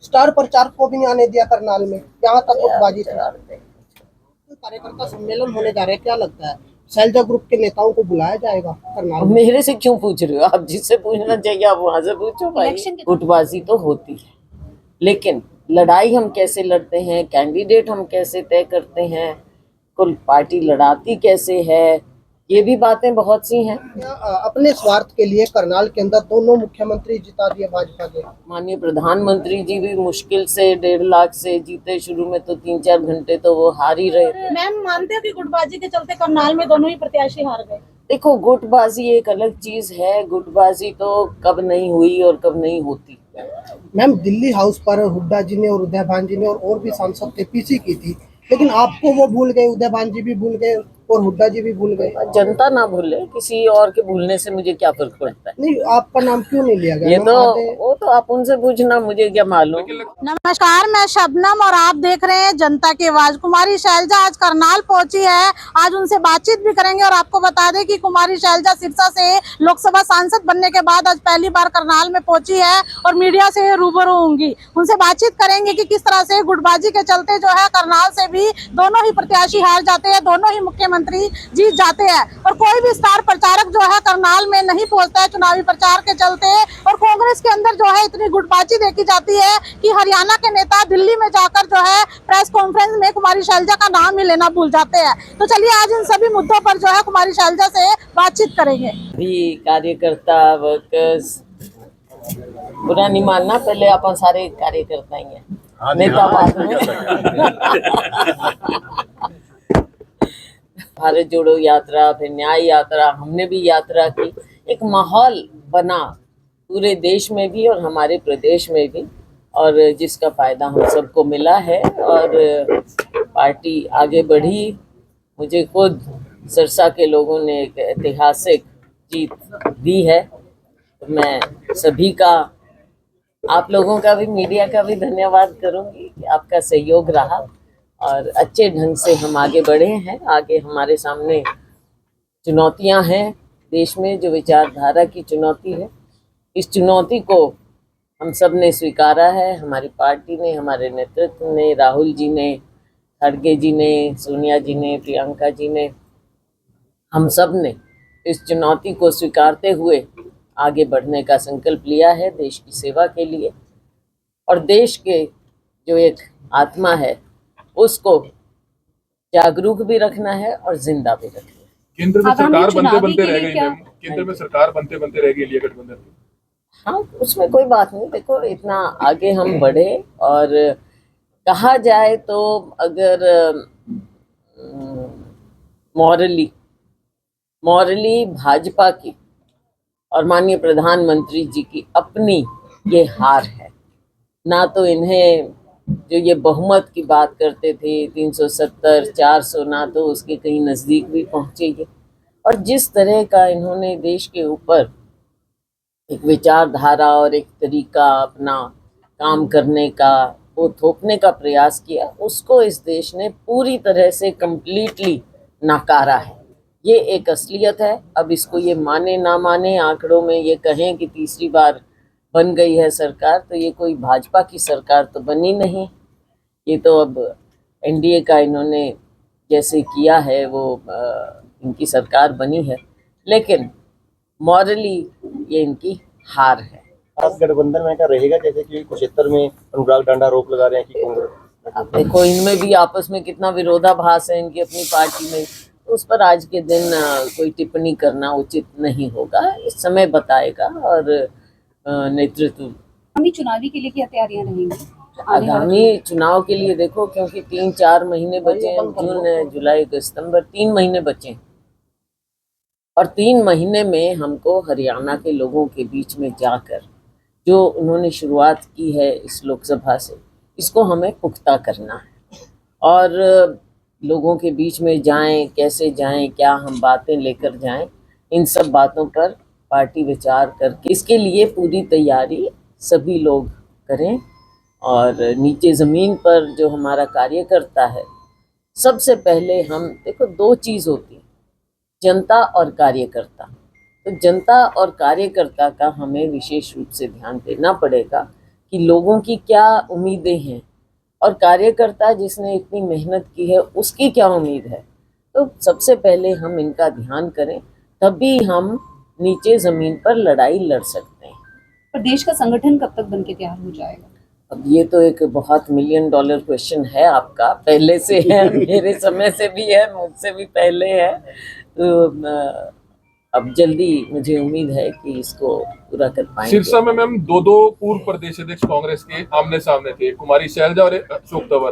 Star प्रचारक को भी नहीं आने दिया करनाल में, यहाँ तक गुटबाजी थी। कार्यकर्ता सम्मेलन होने जा रहे हैं, क्या लगता है शैलजा ग्रुप के नेताओं को बुलाया जाएगा करनाल में? मेरे से क्यों पूछ रहे हो? आप जिससे पूछना चाहिए आप वहां से पूछो भाई। गुटबाजी तो होती है, लेकिन लड़ाई हम कैसे लड़ते हैं, कैंडिडेट हम कैसे तय करते हैं, कुल पार्टी लड़ाती कैसे है, ये भी बातें बहुत सी हैं। अपने स्वार्थ के लिए करनाल के अंदर दोनों मुख्यमंत्री जिता दिए भाजपा के। माननीय प्रधानमंत्री जी भी मुश्किल से 1.5 लाख से जीते। शुरू में तो 3-4 घंटे तो वो हार ही रहे थे। मैम मानते हो कि गुटबाजी के चलते करनाल में दोनों ही प्रत्याशी हार गए? देखो, गुटबाजी एक अलग चीज है। गुटबाजी तो कब नहीं हुई और कब नहीं होती। मैम दिल्ली हाउस पर हुड्डा जी ने और उदयभान जी ने और भी सांसद थे पीसी की थी, लेकिन आपको वो भूल गए, उदयभान जी भी भूल गए और हुड्डा जी भी भूल गए। जनता ना भूले, किसी और के भूलने से मुझे क्या फर्क पड़ता है। नहीं, आपका नाम क्यों नहीं लिया गया? ये तो वो तो आप उनसे पूछना, मुझे क्या मालूम। नमस्कार, मैं शबनम और आप देख रहे हैं जनता की आवाज। कुमारी शैलजा आज करनाल पहुंची है। आज उनसे बातचीत भी करेंगे और आपको बता दें कि कुमारी शैलजा सिरसा से लोकसभा सांसद बनने के बाद आज पहली बार करनाल में पहुंची है और मीडिया से रूबरू होंगी। उनसे बातचीत करेंगे कि किस तरह से गुटबाजी के चलते जो है करनाल से भी दोनों ही प्रत्याशी हार जाते हैं, दोनों ही मुख्यमंत्री जीत जाते हैं और कोई भी स्टार प्रचारक जो है करनाल में नहीं पहुंचता है चुनावी प्रचार के चलते। और कांग्रेस के अंदर जो है इतनी गुटबाजी देखी जाती है कि हरियाणा के नेता दिल्ली में जाकर जो है प्रेस कॉन्फ्रेंस में कुमारी शैलजा का नाम ही लेना भूल जाते हैं। तो चलिए आज इन सभी मुद्दों पर जो है कुमारी शैलजा से बातचीत करेंगे। भी कार्यकर्ता वर्कर्स बुरा नहीं मानना, पहले अपन सारे कार्यकर्ता ही हैं, नेता बाद में। भारत जोड़ो यात्रा, फिर न्याय यात्रा, हमने भी यात्रा की। एक माहौल बना पूरे देश में भी और हमारे प्रदेश में भी, और जिसका फायदा हम सबको मिला है और पार्टी आगे बढ़ी। मुझे खुद सिरसा के लोगों ने एक ऐतिहासिक जीत दी है। तो मैं सभी का, आप लोगों का भी, मीडिया का भी धन्यवाद करूंगी कि आपका सहयोग रहा और अच्छे ढंग से हम आगे बढ़े हैं। आगे हमारे सामने चुनौतियां हैं देश में, जो विचारधारा की चुनौती है। इस चुनौती को हम सब ने स्वीकारा है, हमारी पार्टी ने, हमारे नेतृत्व ने, राहुल जी ने, खड़गे जी ने, सोनिया जी ने, प्रियंका जी ने, हम सब ने इस चुनौती को स्वीकारते हुए आगे बढ़ने का संकल्प लिया है देश की सेवा के लिए। और देश के जो एक आत्मा है उसको जागरूक भी रखना है और जिंदा भी रखना है। केंद्र में सरकार बनते बनते रह गई मैम, केंद्र में सरकार बनते बनते रह गई इंडिया गठबंधन। हाँ, उसमें कोई बात नहीं। देखो, इतना आगे हम बढ़े और कहा जाए तो अगर मॉरली भाजपा की और माननीय प्रधानमंत्री जी की अपनी ये हार है। ना तो इन्हें जो ये बहुमत की बात करते थे 370 400, ना तो उसके कहीं नज़दीक भी पहुँचे ये। और जिस तरह का इन्होंने देश के ऊपर एक विचारधारा और एक तरीका अपना काम करने का वो थोपने का प्रयास किया, उसको इस देश ने पूरी तरह से कंप्लीटली नकारा है। ये एक असलियत है। अब इसको ये माने ना माने, आंकड़ों में ये कहें कि तीसरी बार बन गई है सरकार, तो ये कोई भाजपा की सरकार तो बनी नहीं। ये तो अब एनडीए का इन्होंने जैसे किया है वो इनकी सरकार बनी है, लेकिन मॉरली ये इनकी हार है। आप गठबंधन में क्या रहेगा, जैसे कि कुरुक्षेत्र में अनुराग डांडा आरोप लगा रहे हैं कि कांग्रेस। अब देखो, इनमें भी आपस में कितना विरोधाभास है इनकी अपनी पार्टी में, तो उस पर आज के दिन कोई टिप्पणी करना उचित नहीं होगा। इस समय बताएगा और नेतृत्व। आगामी चुनावी के लिए क्या तैयारियां रहेंगी? आगामी चुनाव के लिए देखो, क्योंकि 3-4 महीने बचे हैं, जून जुलाई अगस्त सितंबर, 3 महीने बचे हैं और 3 महीने में हमको हरियाणा के लोगों के बीच में जाकर जो उन्होंने शुरुआत की है इस लोकसभा से, इसको हमें पुख्ता करना है और लोगों के बीच में जाएं, कैसे जाएं, क्या हम बातें लेकर जाएं, इन सब बातों पर पार्टी विचार करके इसके लिए पूरी तैयारी सभी लोग करें। और नीचे ज़मीन पर जो हमारा कार्यकर्ता है, सबसे पहले हम देखो 2 चीज़ होती है, जनता और कार्यकर्ता। तो जनता और कार्यकर्ता का हमें विशेष रूप से ध्यान देना पड़ेगा कि लोगों की क्या उम्मीदें हैं और कार्यकर्ता जिसने इतनी मेहनत की है उसकी क्या उम्मीद है। तो सबसे पहले हम इनका ध्यान करें, तभी हम नीचे ज़मीन पर लड़ाई लड़ सकते हैं। प्रदेश का संगठन कब तक बनके तैयार हो जाएगा? अब ये तो एक बहुत $1 मिलियन क्वेश्चन है आपका, पहले से है, मेरे समय से भी है, मुझसे भी पहले है। तो अब जल्दी मुझे उम्मीद है कि इसको पूरा कर पाएंगे। सिरसा में मैम दो पूर्व प्रदेश अध्यक्ष कांग्रेस के आमने सामने थे, कुमारी शैलजा और अशोक तंवर।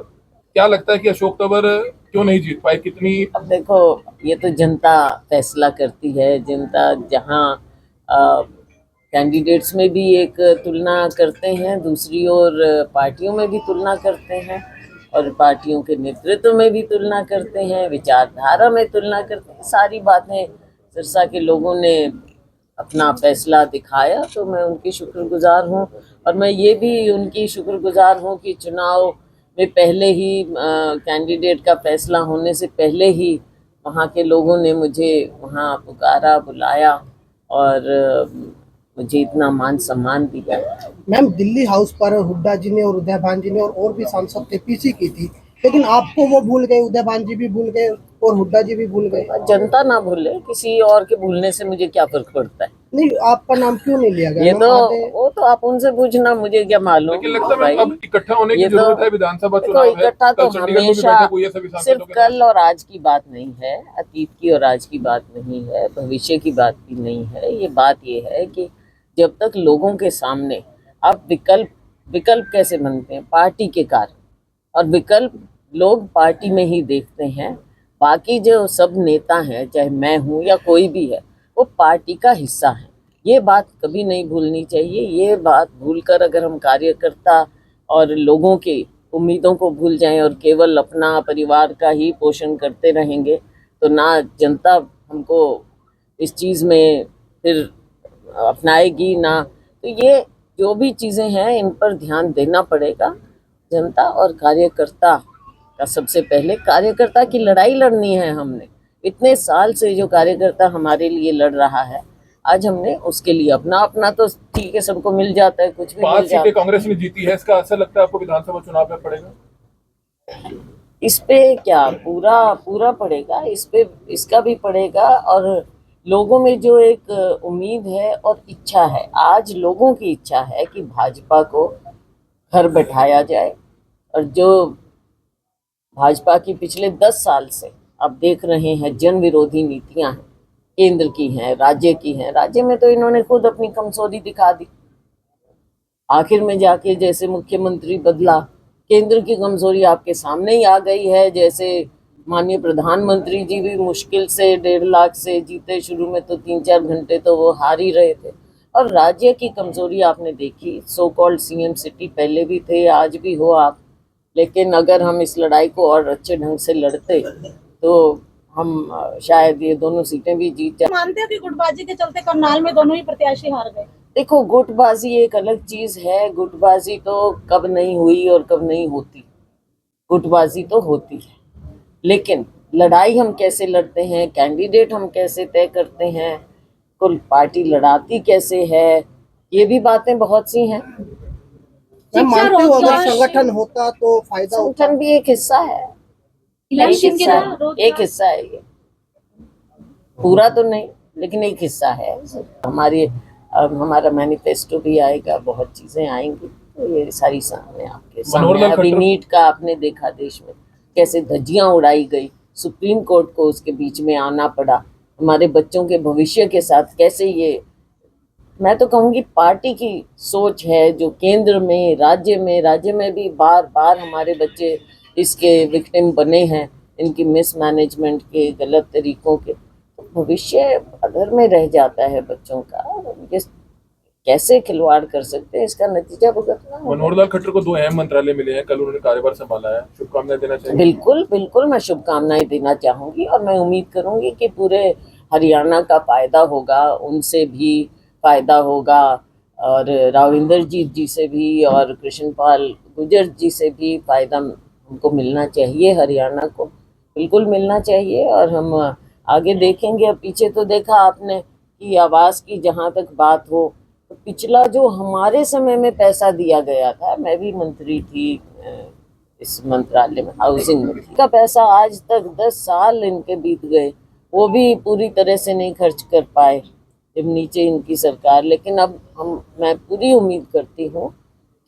क्या लगता है कि अशोक तंवर क्यों नहीं जीत पाए? कितनी अब देखो, ये तो जनता फैसला करती है। जनता जहाँ कैंडिडेट्स में भी एक तुलना करते हैं, दूसरी ओर पार्टियों में भी तुलना करते हैं, और पार्टियों के नेतृत्व में भी तुलना करते हैं, विचारधारा में तुलना करते हैं। सारी बातें सिरसा के लोगों ने अपना फैसला दिखाया, तो मैं उनकी शुक्रगुजार हूँ। और मैं ये भी उनकी शुक्रगुजार हूँ कि चुनाव में पहले ही कैंडिडेट का फैसला होने से पहले ही वहाँ के लोगों ने मुझे वहाँ पुकारा, बुलाया और मुझे इतना मान सम्मान दिया। मैम, दिल्ली हाउस पर हुड्डा जी ने और उदय भान जी ने और भी सांसद थे पीसी की थी, लेकिन आपको वो भूल गए, उदय भान जी भी भूल गए और हुड्डा जी भी भूल गए। जनता ना भूले, किसी और के भूलने से मुझे क्या फर्क पड़ता है। नहीं, आपका नाम क्यों नहीं लिया गया? ये मैम, तो वो तो आप उनसे पूछना, मुझे क्या मालूम। लेकिन लगता है भाई, मैम अब इकट्ठा होने की ये तो जरूरत है, विधानसभा देखो, चुनाव है, इकट्ठा तो कल चंडीगढ़ में भी हमेशा बैठक हुई है सभी सांसदों सिर्फ के कल साथ। और आज की बात नहीं है, अतीत की और आज की बात नहीं है, भविष्य की बात भी नहीं है। ये बात ये है कि जब तक लोगों के सामने आप विकल्प कैसे बनते हैं? पार्टी के कारण, और विकल्प लोग पार्टी में ही देखते हैं। बाकी जो सब नेता हैं, चाहे मैं हूँ या कोई भी है, वो पार्टी का हिस्सा है। ये बात कभी नहीं भूलनी चाहिए। ये बात भूलकर अगर हम कार्यकर्ता और लोगों की उम्मीदों को भूल जाएं और केवल अपना परिवार का ही पोषण करते रहेंगे, तो ना जनता हमको इस चीज़ में फिर अपनाएगी ना। तो ये जो भी चीज़ें हैं, इन पर ध्यान देना पड़ेगा। जनता और कार्यकर्ता का सबसे पहले, कार्यकर्ता की लड़ाई लड़नी है हमने। इतने साल से जो कार्यकर्ता हमारे लिए लड़ रहा है, आज हमने उसके लिए अपना तो ठीक है, सबको मिल जाता है, कुछ भी 5 मिल जाता सीटें है। कांग्रेस ने जीती है, इसका असर लगता है आपको विधानसभा चुनाव में पड़ेगा? इस पे क्या पूरा पड़ेगा, इस पे इसका भी पड़ेगा। और लोगों में जो एक उम्मीद है और इच्छा है, आज लोगों की इच्छा है कि भाजपा को घर बैठाया जाए। और जो भाजपा की पिछले 10 साल से आप देख रहे हैं जन विरोधी नीतियां हैं, केंद्र की हैं, राज्य की हैं। राज्य में तो इन्होंने खुद अपनी कमजोरी दिखा दी। आखिर में जाके जैसे मुख्यमंत्री बदला, केंद्र की कमजोरी आपके सामने ही आ गई है। जैसे माननीय प्रधानमंत्री जी भी मुश्किल से 1.5 लाख से जीते, शुरू में तो 3-4 घंटे तो वो हार ही रहे थे। और राज्य की कमजोरी आपने देखी, सो कॉल्ड सीएम सिटी पहले भी थे, आज भी हो आप। लेकिन अगर हम इस लड़ाई को और अच्छे ढंग से लड़ते तो हम शायद ये दोनों सीटें भी जीत जाए। मानते हो कि गुटबाजी के चलते करनाल में दोनों ही प्रत्याशी हार गए? देखो, गुटबाजी एक अलग चीज है। गुटबाजी तो कब नहीं हुई और कब नहीं होती। गुटबाजी तो होती है, लेकिन लड़ाई हम कैसे लड़ते हैं, कैंडिडेट हम कैसे तय करते हैं, कुल पार्टी लड़ाती कैसे है, ये भी बातें बहुत सी हैं। मैम, मानते हो अगर संगठन होता तो फायदा होता? संगठन भी एक हिस्सा है, इलेक्शन के एक हिस्सा है ये, पूरा तो नहीं, लेकिन एक हिस्सा है। हमारी हमारा मैनिफेस्टो भी आएगा, बहुत चीजें आएंगी, तो ये सारी सामने आपके सामने। अभी नीट का आपने देखा, देश में कैसे धज्जियां उड़ाई गई, सुप्रीम कोर्ट को उसके बीच में आना पड़ा। हमारे बच्चों के भविष्य के साथ कैसे ये, मैं तो कहूँगी पार्टी की सोच है, जो केंद्र में, राज्य में भी बार बार हमारे बच्चे इसके विक्टिम बने हैं, इनकी मिसमैनेजमेंट के, गलत तरीकों के। तो भविष्य अगर में रह जाता है बच्चों का, ये कैसे खिलवाड़ कर सकते हैं, इसका नतीजा भुगतना होगा। मनोहर लाल खट्टर को 2 अहम मंत्रालय मिले हैं, कल उन्होंने कार्यभार संभाला है, शुभकामनाएं देना चाहिए? बिल्कुल मैं शुभकामनाएं देना चाहूँगी, और मैं उम्मीद करूँगी कि पूरे हरियाणा का फायदा होगा, उनसे भी फायदा होगा, और राविंदर जीत जी से भी और कृष्णपाल गुर्जर जी से भी फायदा हमको मिलना चाहिए, हरियाणा को बिल्कुल मिलना चाहिए। और हम आगे देखेंगे। अब पीछे तो देखा आपने कि आवास की जहाँ तक बात हो, पिछला जो हमारे समय में पैसा दिया गया था, मैं भी मंत्री थी इस मंत्रालय में, हाउसिंग मंत्री का पैसा आज तक 10 साल इनके बीत गए, वो भी पूरी तरह से नहीं खर्च कर पाए जब नीचे इनकी सरकार। लेकिन अब मैं पूरी उम्मीद करती हूँ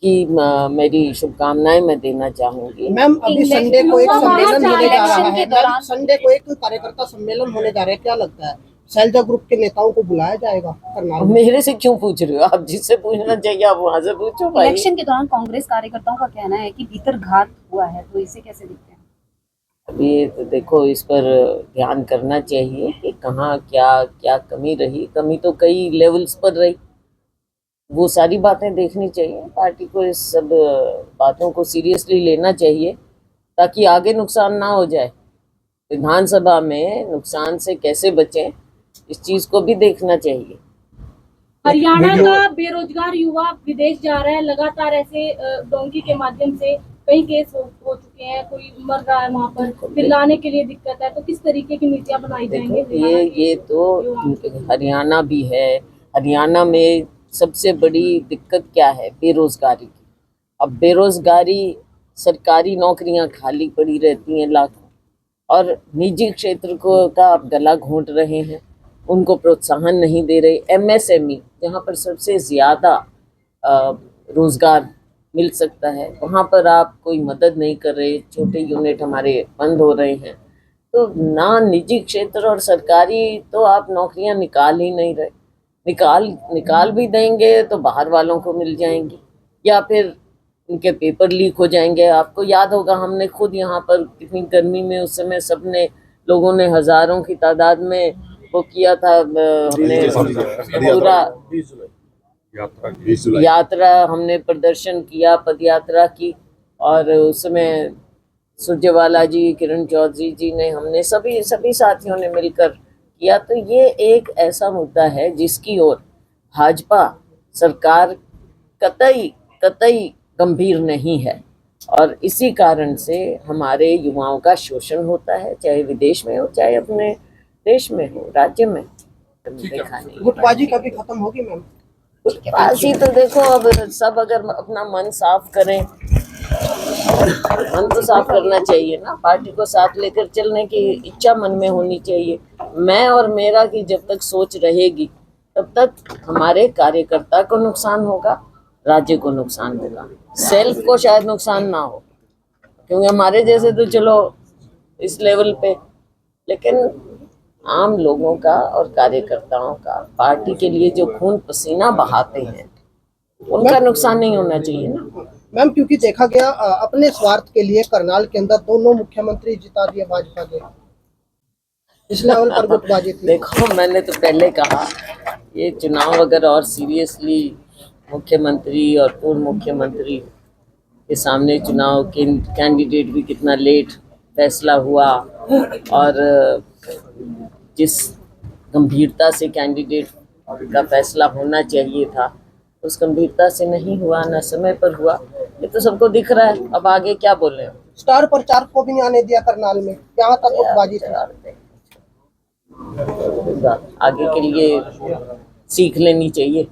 कि मेरी शुभकामनाएं मैं देना चाहूंगी। मैम अभी संडे को एक सम्मेलन होने जा रहा है, दौरान संडे को एक कार्यकर्ता सम्मेलन होने जा रहा है, क्या लगता है शैलजा ग्रुप के नेताओं को बुलाया जाएगा करनाल में? मेरे से क्यों पूछ रहे हो? आप जिससे पूछना चाहिए आप वहां से पूछो भाई। इलेक्शन के दौरान कांग्रेस कार्यकर्ताओं का कहना है कि भीतर घात हुआ है, तो इसे कैसे देखते हैं? अभी तो देखो, इस पर ध्यान करना चाहिए कि कहाँ क्या क्या कमी रही। कमी तो कई लेवल्स पर रही, वो सारी बातें देखनी चाहिए। पार्टी को इस सब बातों को सीरियसली लेना चाहिए ताकि आगे नुकसान ना हो जाए। विधानसभा में नुकसान से कैसे बचें, इस चीज को भी देखना चाहिए। हरियाणा का बेरोजगार युवा विदेश जा रहा है, लगातार ऐसे डोंकी के माध्यम से कई केस हो चुके हैं, कोई मर रहा है वहाँ पर, फिर लाने के लिए दिक्कत है, तो किस तरीके की नीतियां बनाई जाएंगी? ये तो हरियाणा भी है। हरियाणा में सबसे बड़ी दिक्कत क्या है? बेरोजगारी की। अब बेरोजगारी, सरकारी नौकरियां खाली पड़ी रहती हैं लाखों, और निजी क्षेत्र को का आप गला घोंट रहे हैं, उनको प्रोत्साहन नहीं दे रहे। MSME जहाँ पर सबसे ज़्यादा रोज़गार मिल सकता है, वहाँ पर आप कोई मदद नहीं कर रहे। छोटे यूनिट हमारे बंद हो रहे हैं, तो ना निजी क्षेत्र और सरकारी तो आप नौकरियाँ निकाल ही नहीं रहे। निकाल भी देंगे तो बाहर वालों को मिल जाएंगी, या फिर इनके पेपर लीक हो जाएंगे। आपको याद होगा, हमने खुद यहाँ पर कितनी गर्मी में उस समय सबने लोगों ने हजारों की तादाद में वो किया था। हमने पूरा यात्रा हमने प्रदर्शन किया, पद यात्रा की, और उसमें सुरजेवाला जी, किरण चौधरी जी ने, हमने सभी साथियों ने मिलकर किया। तो ये एक ऐसा मुद्दा है जिसकी ओर भाजपा सरकार कतई गंभीर नहीं है, और इसी कारण से हमारे युवाओं का शोषण होता है, चाहे विदेश में हो चाहे अपने देश में हो, राज्य में। देखा नहीं, गुटबाजी कभी खत्म होगी मैम? गुटबाजी तो देखो, अब सब अगर अपना मन साफ करें, मन तो साफ करना चाहिए ना। पार्टी को साथ लेकर चलने की इच्छा मन में होनी चाहिए। मैं और मेरा की जब तक सोच रहेगी तब तक हमारे कार्यकर्ता को नुकसान होगा, राज्य को नुकसान होगा, सेल्फ को शायद नुकसान ना हो, क्योंकि हमारे जैसे तो चलो इस लेवल पे, लेकिन आम लोगों का और कार्यकर्ताओं का, पार्टी के लिए जो खून पसीना बहाते हैं, उनका नुकसान नहीं होना चाहिए ना मैम। क्योंकि देखा गया अपने स्वार्थ के लिए करनाल के अंदर दोनों मुख्यमंत्री जिता दिए भाजपा के, इस लेवल पर गुटबाजी थी। देखो, मैंने तो पहले कहा, ये चुनाव अगर और सीरियसली मुख्यमंत्री और पूर्व मुख्यमंत्री के सामने चुनाव के कैंडिडेट भी कितना लेट फैसला हुआ, और जिस गंभीरता से कैंडिडेट का फैसला होना चाहिए था, उस गंभीरता से नहीं हुआ, ना समय पर हुआ। ये तो सबको दिख रहा है, अब आगे क्या बोले। स्टार प्रचारक को भी नहीं आने दिया करनाल में, यहाँ तक गुटबाजी थी। आगे के लिए सीख लेनी चाहिए।